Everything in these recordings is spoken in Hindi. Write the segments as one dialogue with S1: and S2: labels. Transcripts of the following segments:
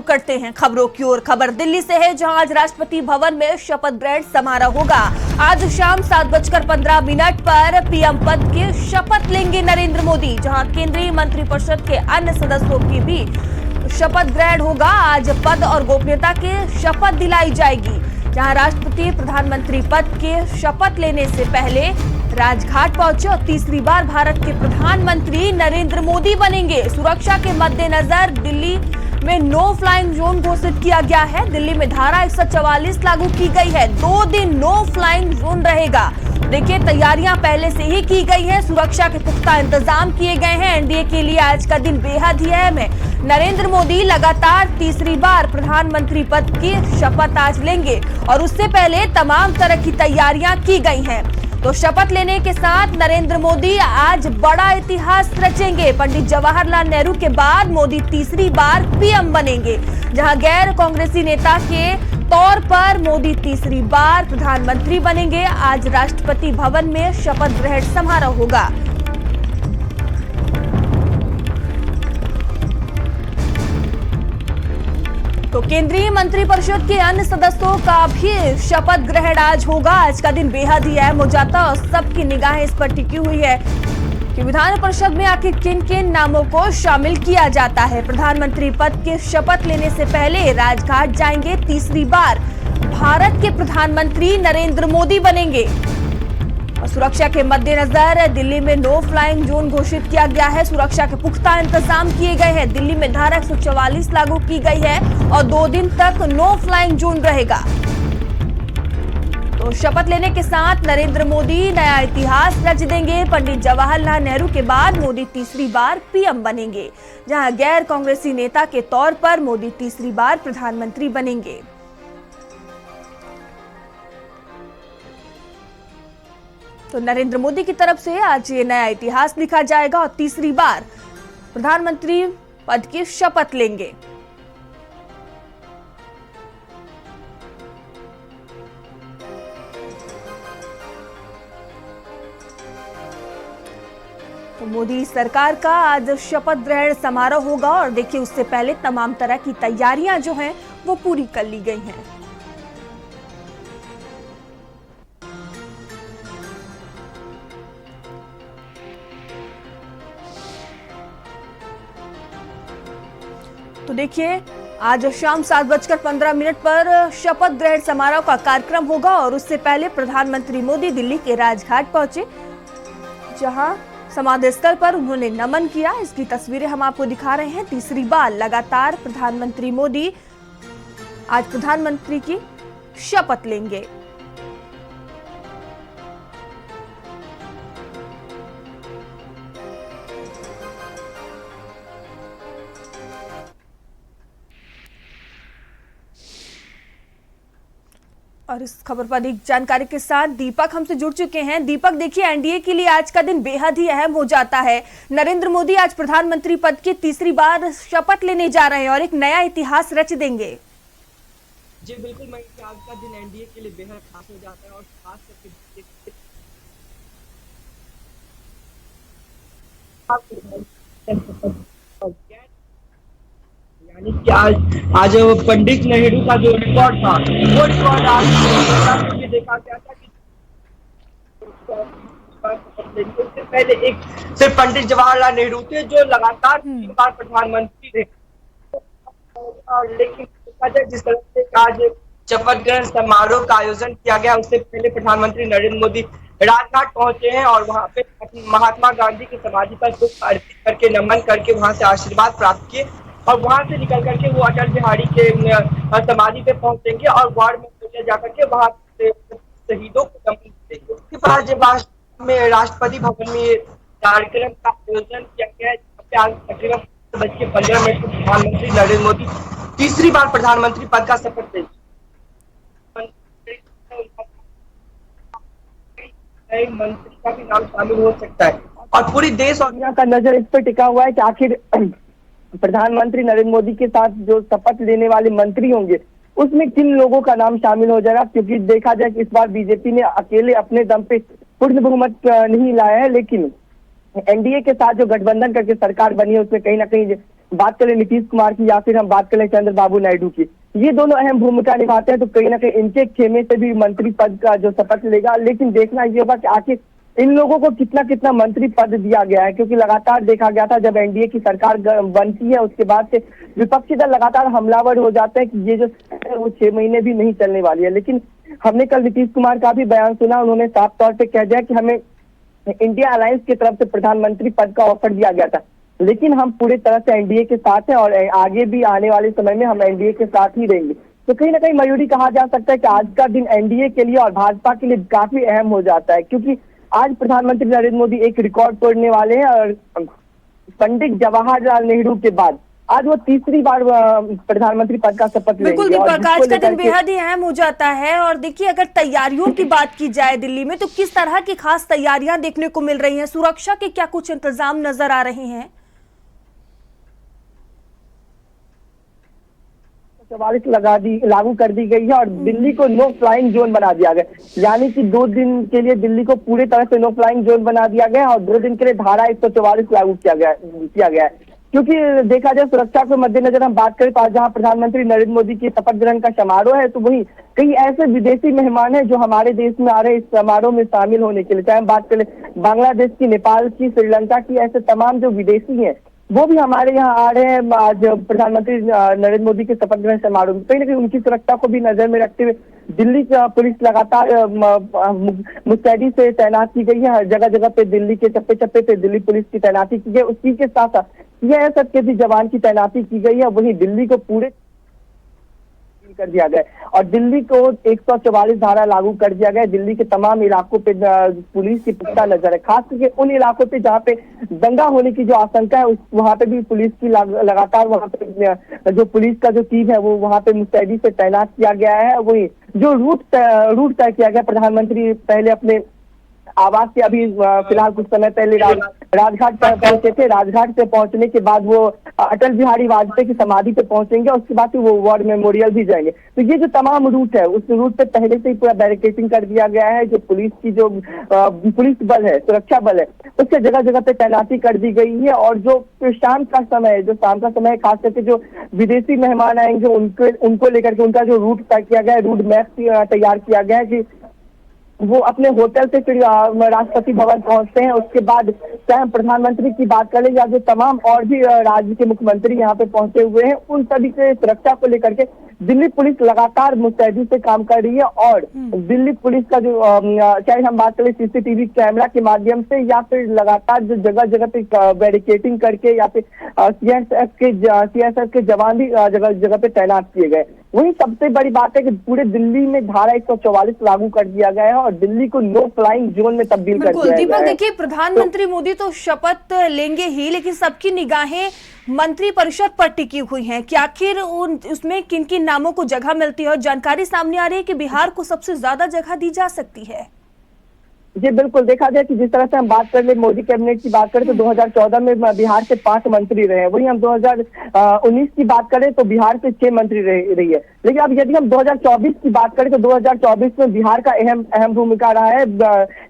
S1: करते हैं खबरों की ओर। खबर दिल्ली से है, जहां आज राष्ट्रपति भवन में शपथ ग्रहण समारोह होगा। आज शाम 7:15 पर पीएम पद की शपथ लेंगे नरेंद्र मोदी, जहां केंद्रीय मंत्रिपरिषद के अन्य सदस्यों की भी शपथ ग्रहण होगा। आज पद और गोपनीयता की शपथ दिलाई जाएगी, जहां राष्ट्रपति प्रधानमंत्री पद के शपथ लेने से पहले राजघाट पहुंचे और तीसरी बार भारत के प्रधानमंत्री नरेंद्र मोदी बनेंगे। सुरक्षा के मद्देनजर दिल्ली में नो फ्लाइंग जोन घोषित किया गया है। दिल्ली में धारा 144 लागू की गई है। 2 दिन नो फ्लाइंग जोन रहेगा। देखिए, तैयारियां पहले से ही की गई है, सुरक्षा के पुख्ता इंतजाम किए गए हैं। एनडीए के लिए आज का दिन बेहद ही अहम है। नरेंद्र मोदी लगातार तीसरी बार प्रधानमंत्री पद की शपथ आज लेंगे और उससे पहले तमाम तरह की तैयारियां की गई हैं। तो शपथ लेने के साथ नरेंद्र मोदी आज बड़ा इतिहास रचेंगे। पंडित जवाहरलाल नेहरू के बाद मोदी तीसरी बार पीएम बनेंगे, जहां गैर कांग्रेसी नेता के तौर पर मोदी तीसरी बार प्रधानमंत्री बनेंगे। आज राष्ट्रपति भवन में शपथ ग्रहण समारोह होगा। तो केंद्रीय मंत्रिपरिषद के अन्य सदस्यों का भी शपथ ग्रहण आज होगा। आज का दिन बेहद ही अहम हो जाता है और सबकी निगाहें इस पर टिकी हुई है कि विधान परिषद में आखिर किन किन नामों को शामिल किया जाता है। प्रधानमंत्री पद के शपथ लेने से पहले राजघाट जाएंगे तीसरी बार भारत के प्रधानमंत्री नरेंद्र मोदी बनेंगे। सुरक्षा के मद्देनजर दिल्ली में नो फ्लाइंग जोन घोषित किया गया है। सुरक्षा के पुख्ता इंतजाम किए गए हैं। दिल्ली में धारा 144 लागू की गई है और 2 दिन तक नो फ्लाइंग जोन रहेगा। तो शपथ लेने के साथ नरेंद्र मोदी नया इतिहास रच देंगे। पंडित जवाहरलाल नेहरू के बाद मोदी तीसरी बार पीएम बनेंगे, जहां गैर कांग्रेसी नेता के तौर पर मोदी तीसरी बार प्रधानमंत्री बनेंगे। तो नरेंद्र मोदी की तरफ से आज ये नया इतिहास लिखा जाएगा और तीसरी बार प्रधानमंत्री पद की शपथ लेंगे। तो मोदी सरकार का आज शपथ ग्रहण समारोह होगा और देखिए, उससे पहले तमाम तरह की तैयारियां जो हैं वो पूरी कर ली गई हैं। तो देखिए, आज शाम 7:15 पर शपथ ग्रहण समारोह का कार्यक्रम होगा और उससे पहले प्रधानमंत्री मोदी दिल्ली के राजघाट पहुंचे, जहां समाधि स्थल पर उन्होंने नमन किया। इसकी तस्वीरें हम आपको दिखा रहे हैं। तीसरी बार लगातार प्रधानमंत्री मोदी आज प्रधानमंत्री की शपथ लेंगे। और इस खबर पर अधिक जानकारी के साथ दीपक हमसे जुड़ चुके हैं। दीपक, देखिए, एनडीए के लिए आज का दिन बेहद ही अहम हो जाता है। नरेंद्र मोदी आज प्रधानमंत्री पद की तीसरी बार शपथ लेने जा रहे हैं और एक नया इतिहास रच देंगे।
S2: जी बिल्कुल, मैं आज का दिन एनडीए के लिए बेहद खास हो जाता है और खास करके यानी कि आज पंडित नेहरू का जो रिकॉर्ड था वो रिकॉर्ड आज देखा गया था कि उससे पहले एक सिर्फ पंडित जवाहरलाल नेहरू थे जो लगातार 3 बार प्रधानमंत्री थे। लेकिन जिस तरह से आज शपथ ग्रहण समारोह का आयोजन किया गया, उससे पहले प्रधानमंत्री नरेंद्र मोदी राजघाट पहुंचे हैं और वहां पे महात्मा गांधी की समाधि पर पुष्प अर्पित करके नमन करके वहां से आशीर्वाद प्राप्त किए और वहां से निकल करके वो अटल बिहारी के समाधि पे पहुंचेंगे और वार्ड में जाकर के वहां शहीदों को नमन करेंगे। उसके बाद जब राष्ट्रपति भवन में कार्यक्रम का आयोजन किया गया है, तकरीबन 7:15 को प्रधानमंत्री नरेंद्र मोदी तीसरी बार प्रधानमंत्री पद का शपथ लेंगे। मंत्री का भी नाम शामिल हो सकता है और पूरी देश और दुनिया का नजर इस पर टिका हुआ है कि आखिर प्रधानमंत्री नरेंद्र मोदी के साथ जो शपथ लेने वाले मंत्री होंगे उसमें किन लोगों का नाम शामिल हो जाएगा। क्योंकि देखा जाए कि इस बार बीजेपी ने अकेले अपने दम पे पूर्ण बहुमत नहीं लाया है, लेकिन एनडीए के साथ जो गठबंधन करके सरकार बनी है उसमें कहीं ना कहीं
S3: बात करें नीतीश कुमार की या फिर हम बात करें चंद्रबाबू नायडू की, ये दोनों अहम भूमिका निभाते हैं। तो कहीं ना कहीं इनके खेमे से भी मंत्री पद का जो शपथ लेगा, लेकिन देखना ये होगा कि आखिर इन लोगों को कितना कितना मंत्री पद दिया गया है, क्योंकि लगातार देखा गया था जब एनडीए की सरकार बनती है उसके बाद से विपक्षी दल लगातार हमलावर हो जाते हैं कि ये जो है वो 6 महीने भी नहीं चलने वाली है। लेकिन हमने कल नीतीश कुमार का भी बयान सुना, उन्होंने साफ तौर पे कह दिया कि हमें इंडिया अलायंस की तरफ से प्रधानमंत्री पद का ऑफर दिया गया था, लेकिन हम पूरी तरह से एनडीए के साथ हैं और आगे भी आने वाले समय में हम एनडीए के साथ ही रहेंगे। तो कहीं ना कहीं मयूरी कहा जा सकता है कि आज का दिन एनडीए के लिए और भाजपा के लिए काफी अहम हो जाता है, क्योंकि आज प्रधानमंत्री नरेंद्र मोदी एक रिकॉर्ड तोड़ने वाले हैं और पंडित जवाहरलाल नेहरू के बाद आज वो तीसरी बार प्रधानमंत्री पद का शपथ लेंगे।
S1: बिल्कुल दीपक, आज का दिन बेहद ही अहम हो जाता है। और देखिए, अगर तैयारियों की बात की जाए दिल्ली में, तो किस तरह की खास तैयारियां देखने को मिल रही हैं? सुरक्षा के क्या कुछ इंतजाम नजर आ रहे हैं?
S3: 44 लागू कर दी गई है और दिल्ली को नो फ्लाइंग जोन बना दिया गया, यानी कि 2 दिन के लिए दिल्ली को पूरी तरह से नो फ्लाइंग जोन बना दिया गया और 2 दिन के लिए धारा 144 लागू किया गया है। क्योंकि देखा जाए सुरक्षा के मद्देनजर हम बात करें तो जहां प्रधानमंत्री नरेंद्र मोदी की शपथ ग्रहण का समारोह है, तो वहीं कई ऐसे विदेशी मेहमान हैं जो हमारे देश में आ रहे हैं इस समारोह में शामिल होने के लिए। चाहे हम बात करें बांग्लादेश की, नेपाल की, श्रीलंका की, ऐसे तमाम जो विदेशी हैं वो भी हमारे यहाँ आ रहे हैं आज प्रधानमंत्री नरेंद्र मोदी के शपथ ग्रहण समारोह में। कहीं ना कहीं उनकी सुरक्षा को भी नजर में रखते हुए दिल्ली पुलिस लगातार मुस्तैदी से तैनात की गई है। हर जगह जगह पे दिल्ली के चप्पे चप्पे पे दिल्ली पुलिस की तैनाती की गई। उसी के साथ साथ सीआईएसएफ के भी जवान की तैनाती की गई है। वहीं दिल्ली को पूरे कर दिया गया और दिल्ली को 144 धारा लागू कर दिया गया। दिल्ली के तमाम इलाकों पे पुलिस की पुख्ता नजर है, खास करके उन इलाकों पे जहाँ पे दंगा होने की जो आशंका है वहाँ पे भी पुलिस की लगातार वहाँ पे जो पुलिस का जो टीम है वो वहाँ पे मुस्तैदी से तैनात किया गया है। वही जो रूट तय किया गया, प्रधानमंत्री पहले अपने आवास से अभी फिलहाल कुछ समय पहले राजघाट पहुंचे थे। राजघाट से पहुंचने के बाद वो अटल बिहारी वाजपेयी की समाधि पे पहुंचेंगे, उसके बाद फिर वो वॉर मेमोरियल भी जाएंगे। तो ये जो तमाम रूट है उस रूट पे पहले से ही पूरा बैरिकेडिंग कर दिया गया है। जो पुलिस की जो पुलिस बल है, सुरक्षा बल है, उससे जगह जगह पे तैनाती कर दी गई है। और जो शाम का समय है, खास करके जो विदेशी मेहमान आएंगे उनको लेकर के उनका जो रूट तय किया गया है, रूट मैप तैयार किया गया है कि वो अपने होटल से फिर राष्ट्रपति भवन पहुंचते हैं। उसके बाद चाहे हम प्रधानमंत्री की बात करें या जो तमाम और भी राज्य के मुख्यमंत्री यहाँ पे पहुंचे हुए हैं, उन सभी के सुरक्षा को लेकर के दिल्ली पुलिस लगातार मुस्तैदी से काम कर रही है। और दिल्ली पुलिस का जो चाहे हम बात करें सीसीटीवी कैमरा के माध्यम से या फिर लगातार जो जगह जगह पे बैरिकेडिंग करके या फिर सीएसएफ के जवान भी जगह जगह पे तैनात किए गए। वही सबसे बड़ी बात है कि पूरे दिल्ली में धारा 144 लागू कर दिया गया है और दिल्ली को नो फ्लाइंग जोन में तब्दील कर दिया गया है।
S1: दीपक, देखिए, प्रधानमंत्री मोदी तो शपथ लेंगे ही, लेकिन सबकी निगाहें मंत्री परिषद पर टिकी हुई हैं कि आखिर उसमें किन किन नामों को जगह मिलती है। और जानकारी सामने आ रही है कि बिहार को सबसे ज्यादा जगह दी जा सकती है।
S3: जी बिल्कुल, देखा जाए कि जिस तरह से हम बात कर ले मोदी कैबिनेट की बात करें तो 2014 में बिहार से 5 मंत्री रहे हैं। वहीं हम 2019 की बात करें तो बिहार से 6 मंत्री रही है। लेकिन अब यदि हम 2024 की बात करें तो 2024 में बिहार का अहम भूमिका रहा है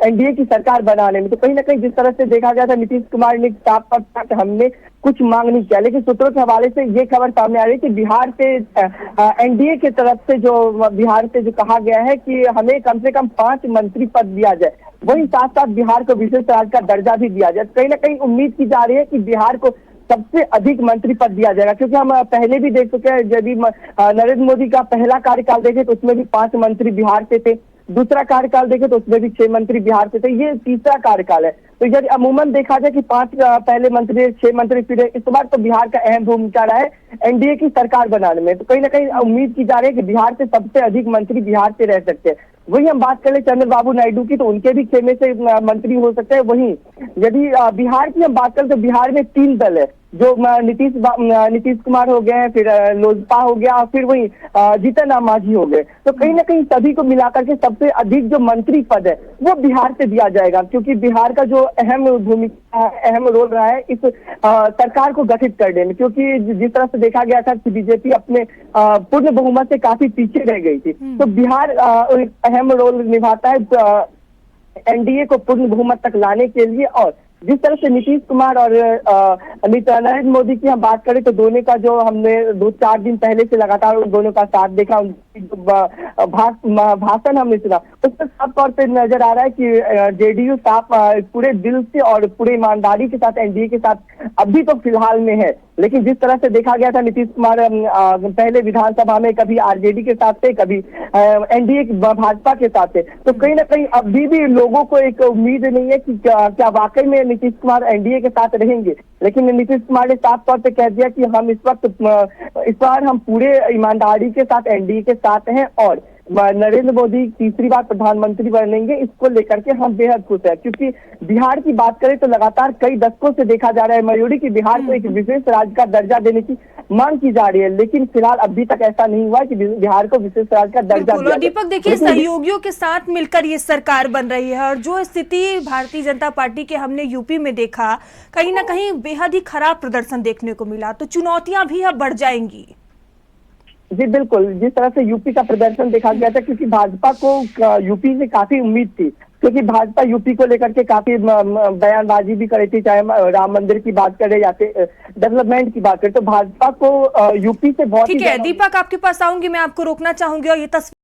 S3: एनडीए की सरकार बनाने में। तो कहीं ना कहीं जिस तरह से देखा गया था, नीतीश कुमार ने साफ तौर पर हमने कुछ मांग नहीं किया, लेकिन सूत्रों के हवाले से ये खबर सामने आ रही है कि बिहार से एनडीए की तरफ से जो बिहार से जो कहा गया है कि हमें कम से कम 5 मंत्री पद दिया जाए, वहीं साथ साथ बिहार को विशेष राज्य का दर्जा भी दिया जाए। कहीं ना कहीं उम्मीद की जा रही है कि बिहार को सबसे अधिक मंत्री पद दिया जाएगा, क्योंकि हम पहले भी देख चुके हैं। यदि नरेंद्र मोदी का पहला कार्यकाल देखें तो उसमें भी 5 मंत्री बिहार से थे, दूसरा कार्यकाल देखें तो उसमें भी 6 मंत्री बिहार से थे। ये तीसरा कार्यकाल है। तो यदि अमूमन देखा जाए कि 5 पहले मंत्री 6 मंत्री फिर इस बार तो बिहार का अहम भूमिका रहा है एनडीए की सरकार बनाने में। तो कहीं ना कहीं उम्मीद की जा रही है कि बिहार से सबसे अधिक मंत्री बिहार से रह सकते हैं। वही हम बात करें चंद्रबाबू नायडू की तो उनके भी खेमे से मंत्री हो सकते हैं। वहीं यदि बिहार की हम बात करें तो बिहार में 3 दल है, जो नीतीश कुमार हो गए, फिर लोजपा हो गया, फिर वही जीतन राम मांझी हो गए। तो कहीं ना कहीं सभी को मिलाकर के सबसे अधिक जो मंत्री पद है वो बिहार से दिया जाएगा, क्योंकि बिहार का जो अहम भूमिका अहम रोल रहा है इस सरकार को गठित करने में। क्योंकि जिस तरह से देखा गया था कि बीजेपी अपने पूर्ण बहुमत से काफी पीछे रह गई थी, तो बिहार अहम रोल निभाता है एनडीए को पूर्ण बहुमत तक लाने के लिए और जिस तरह से नीतीश कुमार और नरेंद्र मोदी की हम बात करें तो दोनों का जो हमने 2-4 दिन पहले से लगातार उन दोनों का साथ देखा, उनकी जो भाषण हमने सुना, उससे साफ तौर पे नजर आ रहा है कि जेडीयू साफ पूरे दिल से और पूरे ईमानदारी के साथ एनडीए के साथ अभी तो फिलहाल में है। लेकिन जिस तरह से देखा गया था नीतीश कुमार पहले विधानसभा में कभी आरजेडी के साथ थे, कभी एनडीए भाजपा के साथ थे, तो कहीं ना कहीं अभी भी लोगों को एक उम्मीद नहीं है कि क्या वाकई में नीतीश कुमार एनडीए के साथ रहेंगे। लेकिन नीतीश कुमार ने साफ तौर पे कह दिया कि हम इस बार हम पूरे ईमानदारी के साथ एनडीए के साथ हैं और नरेंद्र मोदी तीसरी बार प्रधानमंत्री बनेंगे, इसको लेकर के हम बेहद खुश हैं। क्योंकि बिहार की बात करें तो लगातार कई दशकों से देखा जा रहा है मयूरी की बिहार को एक विशेष राज्य का दर्जा देने की मांग की जा रही है, लेकिन फिलहाल अभी तक ऐसा नहीं हुआ कि बिहार को विशेष राज्य का दर्जा दिया जाए।
S1: दीपक देखिए, सहयोगियों के साथ मिलकर ये सरकार बन रही है और जो स्थिति भारतीय जनता पार्टी के हमने यूपी में देखा, कहीं ना कहीं बेहद ही खराब प्रदर्शन देखने को मिला, तो चुनौतियां भी अब बढ़ जाएंगी।
S3: जी बिल्कुल, जिस तरह से यूपी का प्रदर्शन देखा गया था, क्योंकि भाजपा को यूपी से काफी उम्मीद थी, क्योंकि भाजपा यूपी को लेकर के काफी बयानबाजी भी कर रही थी, चाहे राम मंदिर की बात करें या फिर डेवलपमेंट की बात करें, तो भाजपा को यूपी से बहुत।
S1: ठीक है दीपक, आपके पास आऊंगी, मैं आपको रोकना चाहूंगी और ये तस्वीर